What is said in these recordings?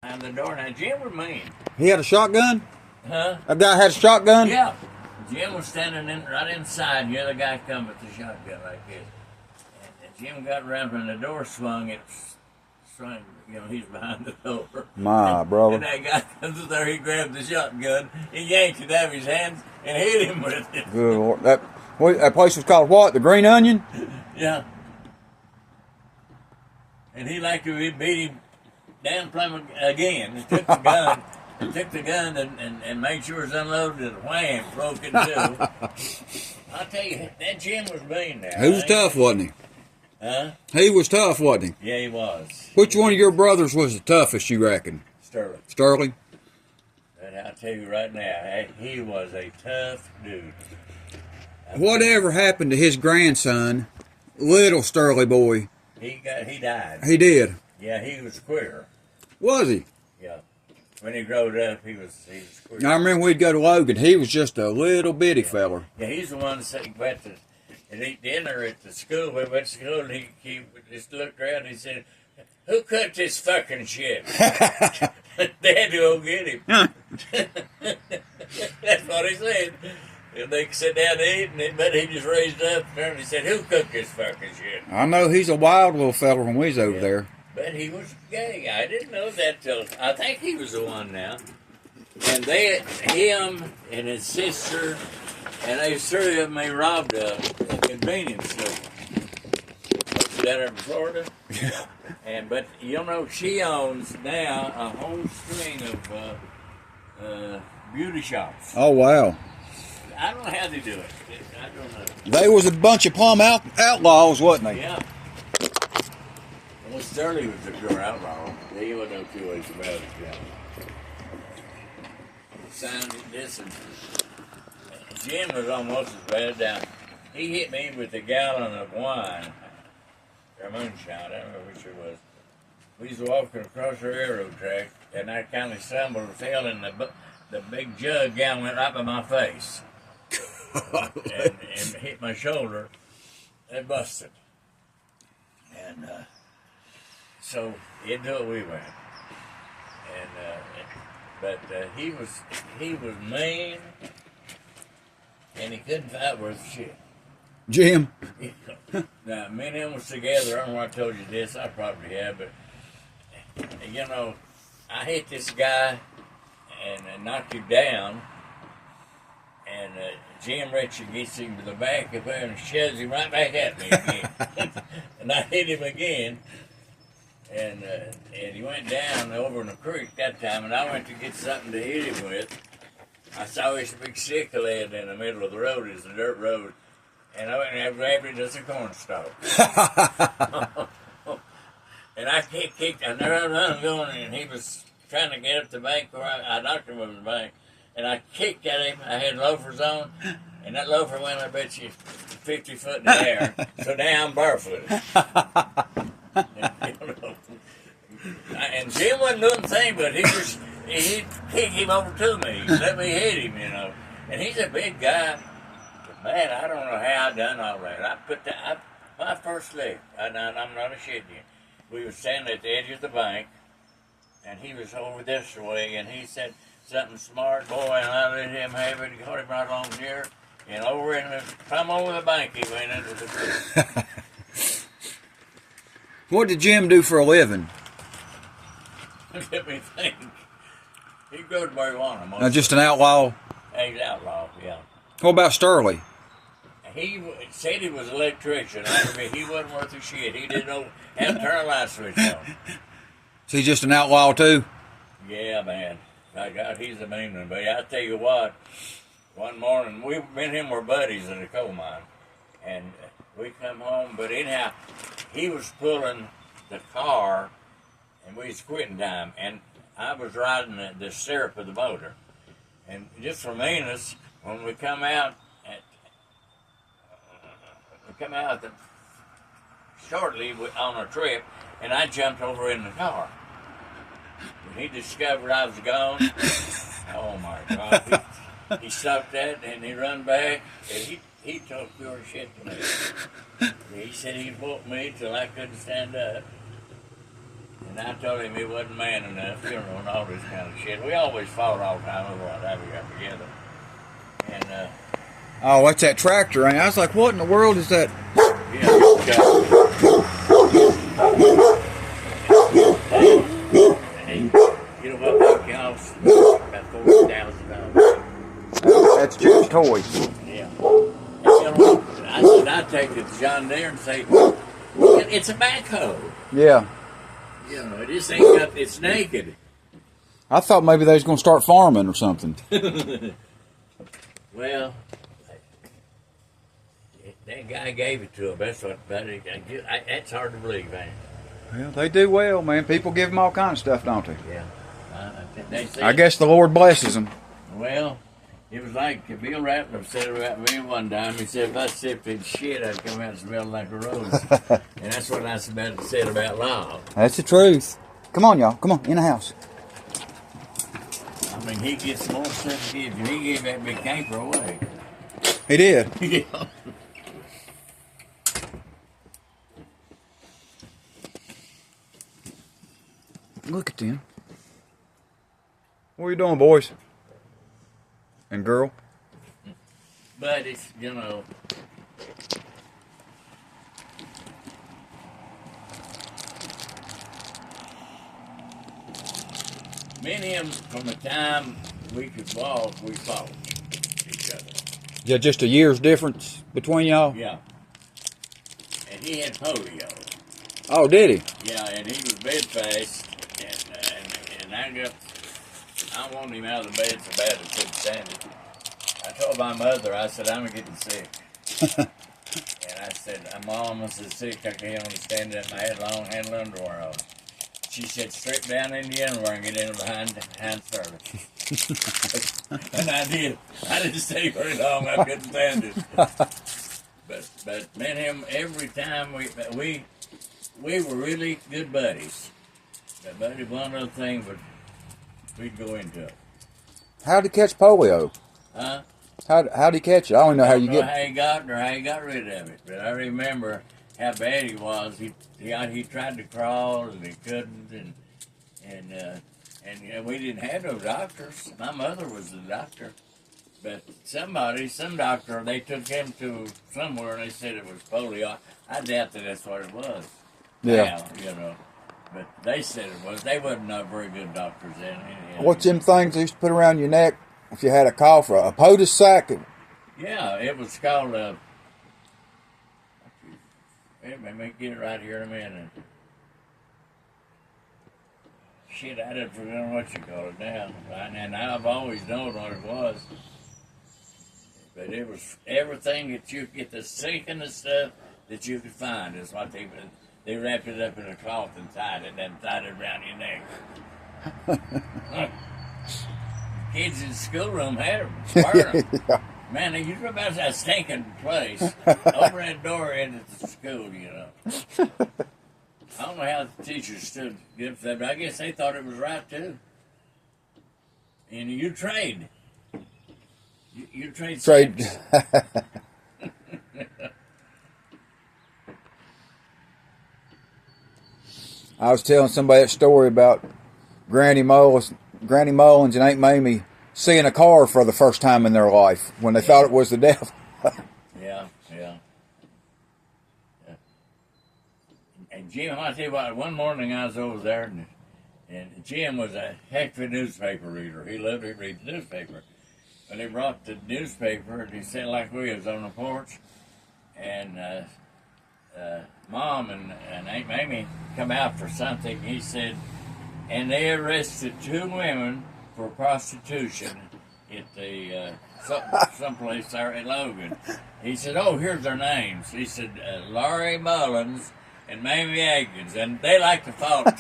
behind the door. Now, Jim was mean. He had a shotgun? Huh? A guy had a shotgun? Yeah. Jim was standing right inside, and the other guy come with the shotgun like this. And Jim got around when the door swung, it swung, he's behind the door. My brother. And that guy comes there, he grabbed the shotgun, he yanked it out of his hands, and hit him with it. Good Lord. That place was called what? The Green Onion? Yeah. And he like to beat him down plumb again. He took the gun, and made sure it was unloaded, and wham, broke it in two. I'll tell you, that Jim was mean now. He was tough, wasn't he? Huh? He was tough, wasn't he? Yeah, he was. Which one of your brothers was the toughest, you reckon? Sterling. Sterling? And I'll tell you right now, he was a tough dude. Whatever happened to his grandson, little Sterling boy? He died. He did? Yeah, he was queer. Was he? Yeah. When he growed up, he was queer. I remember we'd go to Logan. He was just a little bitty feller. Yeah, he's the one that went to eat dinner at the school. We went to school, and he just looked around and he said, "Who cooked this fucking shit?" Dad to go get him. That's what he said. And they sit down to eat, and but he just raised up and he said, "Who cooked this fucking shit?" I know he's a wild little feller when we was over there. But he was gay. I didn't know that till I think he was the one now. And him and his sister, and they three of them, they robbed a convenience store down there in Florida. But she owns now a whole string of beauty shops. Oh wow! I don't know how they do it. I don't know. They was a bunch of plumb outlaws, wasn't they? Yeah. Well, Sterling was a pure outlaw. He wasn't no two ways about it. Yeah. Sounded this, and Jim was almost as bad. Now, he hit me with a gallon of wine, or moonshine, I don't know which it was. We was walking across the railroad track, and I kind of stumbled and fell, and the big jug gallon went right by my face. and hit my shoulder and busted. And so into it we went. But he was mean, and he couldn't fight worth shit. Jim. Now me and him was together. I don't know if I told you this. I probably have, but I hit this guy and knocked him down. And Jim Richard gets him to the back of there and shoves him right back at me again. And I hit him again. And he went down over in the creek that time, and I went to get something to hit him with. I saw this big sickle head in the middle of the road. It's a dirt road. And I went and grabbed it as a cornstalk. And I kicked, and there I was going, and he was trying to get up the bank where I knocked him over the bank. And I kicked at him. I had loafers on, and that loafer went, I bet you, 50 foot in the air. So now I'm barefooted. And Jim wasn't doing the thing, but he'd kick him over to me. Let me hit him, And he's a big guy. But man, I don't know how I done all that. I put my first leg, I'm not shitting you. We were standing at the edge of the bank, and he was over this way, and he said something smart, boy, and I let him have it. He caught him right along here, and come over the bank he went into the creek. What did Jim do for a living? Let me think. He growed marijuana. Just an outlaw? He's an outlaw, yeah. What about Sterling? He said he was an electrician. He wasn't worth a shit. He didn't know how to turn a light switch on. Is he just an outlaw too? Yeah, man. My God, he's a mean one. But I tell you what, one morning, me and him were buddies in the coal mine. And we come home, but anyhow, he was pulling the car, and we was quitting time. And I was riding the stirrup of the motor. And just for meanness, when we come out, shortly on a trip, and I jumped over in the car. When he discovered I was gone, oh my God, he stopped that and he run back, and he talked pure shit to me. He said he'd whoop me till I couldn't stand up. And And I told him he wasn't man enough, you know, and all this kind of shit. We always fought all the time, otherwise we got together. And, Oh, that's that tractor. And I was like, what in the world is that? yeah, hey, you know what they cost? About $40,000. That's Jim's toy. Yeah. And, you know, I said, I'd take it to John Deere and say, it's a backhoe. Yeah. You know, it just ain't got, it's naked. I thought maybe they was going to start farming or something. Well, that guy gave it to him. That's what, but that's hard to believe, man. Well, they do well, man. People give them all kinds of stuff, don't they? Yeah. They said, I guess the Lord blesses them. Well, it was like Bill Ratner said about me one time. He said, if I sipped in shit, I'd come out smelling like a rose. And that's what I said about law. That's the truth. Come on, y'all. Come on, in the house. I mean, he gets more stuff he gives you. He gave that big camper away. He did. Yeah. Look at them. What are you doing, boys? And girl? But it's, you know, me and him, from the time we could walk, we fought each other. Yeah, just a year's difference between y'all? Yeah. And he had polio. Oh, did he? Yeah, and he was bedfast, and I wanted him out of the bed so bad I couldn't stand it. I told my mother, I said, I'm getting sick. And I said, Mom, I'm so sick, I can't understand that. And I had long handle underwear on. She said, strip down in the underwear and get in behind service. And I did. I didn't stay very long, I couldn't stand it. But me and him, every time we were really good buddies. But one other thing, but we'd go into it. How'd he catch polio? Huh? How'd he catch it? I don't know how you get. How he got it or how he got rid of it, but I remember how bad he was. He tried to crawl and he couldn't, and we didn't have no doctors. My mother was the doctor, but some doctor, they took him to somewhere and they said it was polio. I doubt that that's what it was. Yeah. Now, you know, but they said it was. They wasn't no very good doctors then. What's them things they used to put around your neck if you had a cough? A POTUS sack? Yeah, it was called let me get it right here in a minute. Shit, I didn't forget what you call it now. And I've always known what it was. But it was everything that you get, the sickest stuff that you could find is what they wrapped it up in a cloth and tied it around your neck. Kids in the schoolroom had them, burn them. Yeah. Man, they used to about that stinking place over that door into the school, you know. I don't know how the teachers stood good for that, but I guess they thought it was right too. And you trade. You trade. I was telling somebody that story about Granny Mullins and Aunt Mamie seeing a car for the first time in their life when they thought it was the devil. Yeah. And Jim, I'll tell you what, one morning I was over there, and Jim was a heck of a newspaper reader. He loved to read the newspaper. But he brought the newspaper, and he sat like we was on the porch, and Mom and Aunt Mamie come out for something. He said, and they arrested 2 women for prostitution at the someplace there in Logan. He said, oh, here's their names. He said, Laurie Mullins and Mamie Atkins, and they like to fight.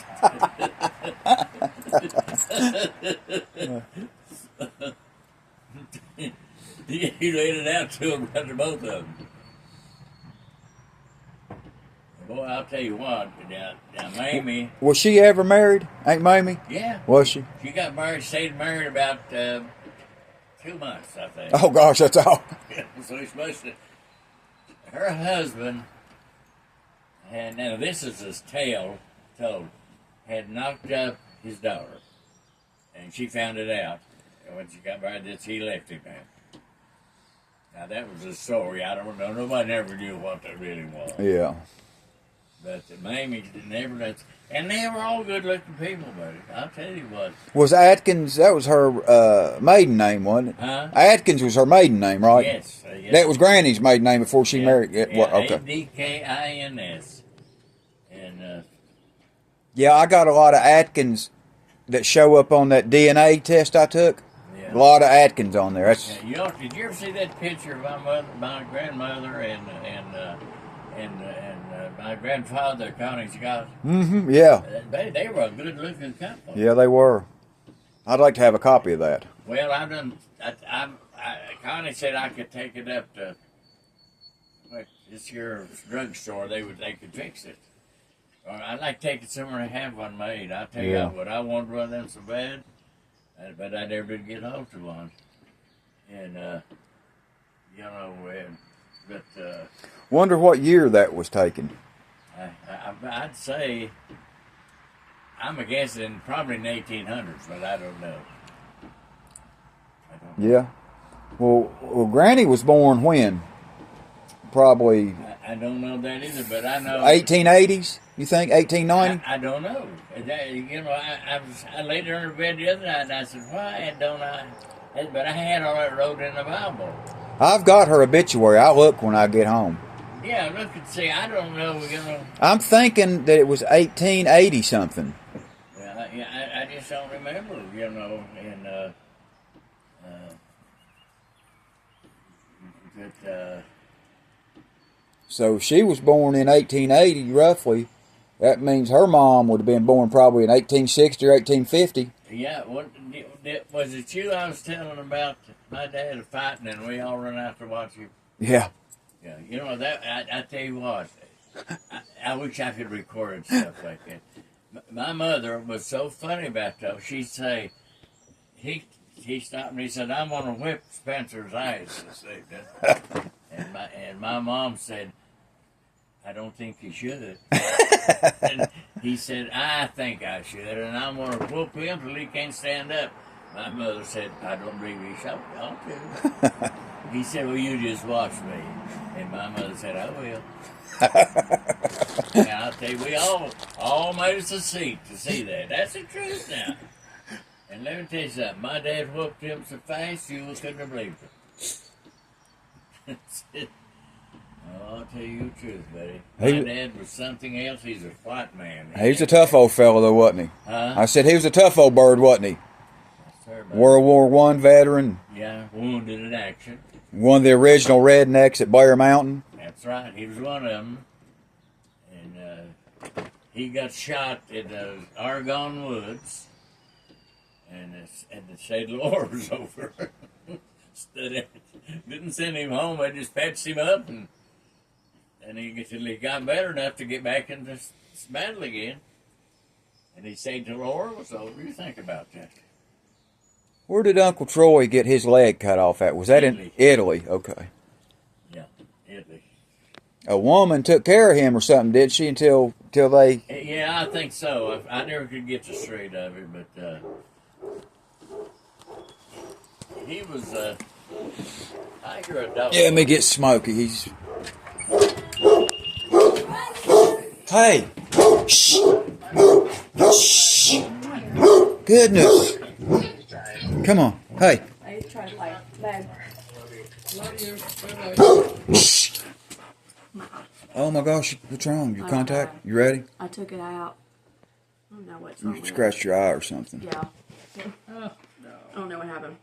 He laid it out to them under both of them. Boy, I'll tell you what, now Mamie. Was she ever married, Aunt Mamie? Yeah. Was she? She got married, stayed married about 2 months, I think. Oh, gosh, that's all. So he's supposed to. Her husband, and now this is his tale told. had knocked up his daughter, and she found it out. And when she got married, that he left him. Now that was a story. I don't know. Nobody never knew what that really was. Yeah. But Mamie never. And they were all good-looking people, buddy. I'll tell you what. Was Atkins? That was her maiden name, wasn't it? Huh? Atkins was her maiden name, right? Yes. Yes. That was Granny's maiden name before she married. Yeah, Okay. Adkins. And yeah, I got a lot of Atkins that show up on that DNA test I took. yeah. A lot of Atkins on there. That's Did you ever see that picture of my grandmother and my grandfather, Connie Scott? mm-hmm. Yeah. They were a good-looking couple. Yeah, they were. I'd like to have a copy of that. Well, Connie said I could take it up to this here drugstore. They could fix it. Or I'd like to take it somewhere and have one made. I'll tell you what, I wanted one of them so bad, but I never did get hold of one. And Wonder what year that was taken. I'd say I'm guessing probably in the 1800s, but I don't know. Yeah. Well, Granny was born when? Probably I don't know that either, but I know 1880s. You think 1890? I don't know. I laid there in bed the other night and I said, why don't I? But I had all that wrote in the Bible. I've got her obituary. I'll look when I get home. Yeah, look and see. I don't know. I'm thinking that it was 1880 something. Well, I just don't remember. So she was born in 1880, roughly. That means her mom would have been born probably in 1860 or 1850. Yeah, was it you I was telling about my dad fighting and we all run out to watch him? Yeah. Yeah, that I tell you what, I wish I could record stuff like that. My mother was so funny about that. She'd say, he stopped me. He said, "I'm gonna whip Spencer's ass." And my mom said, "I don't think you should." And he said, "I think I should, and I'm gonna whoop him till he can't stand up." My mother said, "I don't believe you should." "Okay." He said, "Well, you just watch me." And my mother said, "I will." And I'll tell you, we all made us a seat to see that. That's the truth now. And let me tell you something. My dad whooped him so fast you couldn't have believed it. Oh, I'll tell you the truth, buddy. My dad was something else. He's a white man. He was a tough old fellow, though, wasn't he? Huh? I said he was a tough old bird, wasn't he? Yes, sir, World War I veteran. Yeah, wounded in action. One of the original rednecks at Blair Mountain. That's right. He was one of them. And he got shot in the Argonne Woods. And the state law was over. Didn't send him home. I just patched him up. And he got better enough to get back into this battle again. And he stayed till the war was over. You think about that. Where did Uncle Troy get his leg cut off at? Was that Italy. in Italy? Okay. Yeah, Italy. A woman took care of him or something, did she, until they... Yeah, I think so. I never could get the straight of it, but he was, I hear a dog. Yeah, let me get Smokey. He's... Hey! Shh! Shh! Goodness! Come on. Hey. Shh. Oh my gosh, what's wrong? Your contact? You ready? I took it out. I don't know what's wrong You with it. scratched your eye or something. Yeah. I don't know what happened.